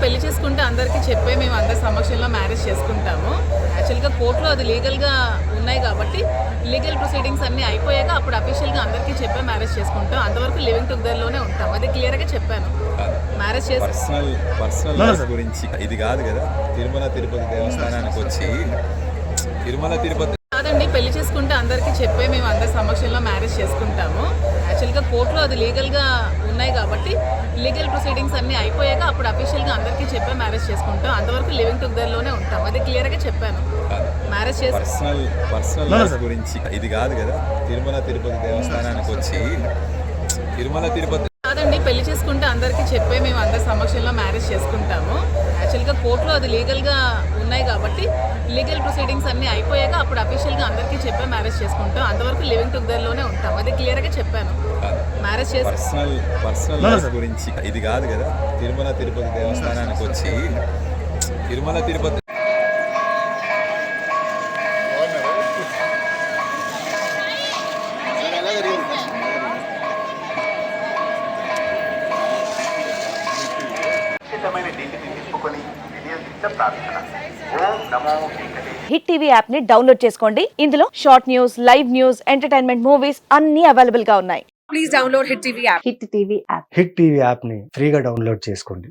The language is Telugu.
పెళ్లి చేసుకుంటే అందరికీ చెప్పే మేము అందరి సమక్షంలో మ్యారేజ్ చేసుకుంటాము. యాక్చువల్గా కోర్టులో అది లీగల్గా ఉన్నాయి కాబట్టి లీగల్ ప్రొసీడింగ్స్ అన్నీ అయిపోయాక అప్పుడు అఫీషియల్గా అందరికీ చెప్పే మ్యారేజ్ చేసుకుంటాం. అంతవరకు లివింగ్ టుగెదర్లోనే ఉంటాం. అది క్లియర్గా చెప్పాను. మ్యారేజ్ చేసి పర్సనల్ లైఫ్ గురించి ఇది కాదు కదా. తిరుమల తిరుపతి దేవస్థానానికి వచ్చి కాదండి, పెళ్లి చేసుకుంటే అందరికీ చెప్పే మేము అందరి సమక్షంలో మ్యారేజ్ చేసుకుంటాము. యాక్చువల్గా కోర్టులో అది లీగల్గా ఉన్నాయి కాబట్టి లీగల్ ప్రొసీడింగ్స్ అన్నీ అయిపోయాక అప్పుడు అఫీషియల్గా అందరికీ చెప్పే మ్యారేజ్ చేసుకుంటాం. అంతవరకు లివింగ్ టుగెదర్లోనే ఉంటాం. అది క్లియర్గా చెప్పాను. మ్యారేజ్ చేసి పర్సనల్ లైఫ్ గురించి ఇది కాదు కదా. తిరుమల తిరుపతి దేవస్థానానికి వచ్చి కాదండి, పెళ్లి చేసుకుంటే అందరికీ చెప్పే మేము అందరి సమక్షంలో మ్యారేజ్ చేసుకుంటాము. యాక్చువల్గా కోర్టులో అది లీగల్గా ఉన్నాయి కాబట్టి లీగల్ ప్రొసీడింగ్స్ అన్నీ అయిపోయాక అప్పుడు అఫీషియల్గా అందరికీ చెప్పే మ్యారేజ్ చేసుకుంటాం. అంతవరకు లివింగ్ టుగెదర్లోనే ఉంటాం. అది క్లియర్గా చెప్పాను. మ్యారేజ్ చేసి పర్సనల్ లైఫ్ గురించి ఇది కాదు కదా. తిరుమల తిరుపతి దేవస్థానానికి వచ్చి హిట్ టీవీ యాప్ ని డౌన్లోడ్ చేసుకోండి. ఇందులో short news, live news, entertainment movies అన్ని అవైలబుల్ గా ఉన్నాయి. Please download Hit TV app. Hit TV app. Hit TV యాప్ని ఫ్రీగా డౌన్లోడ్ చేసుకోండి.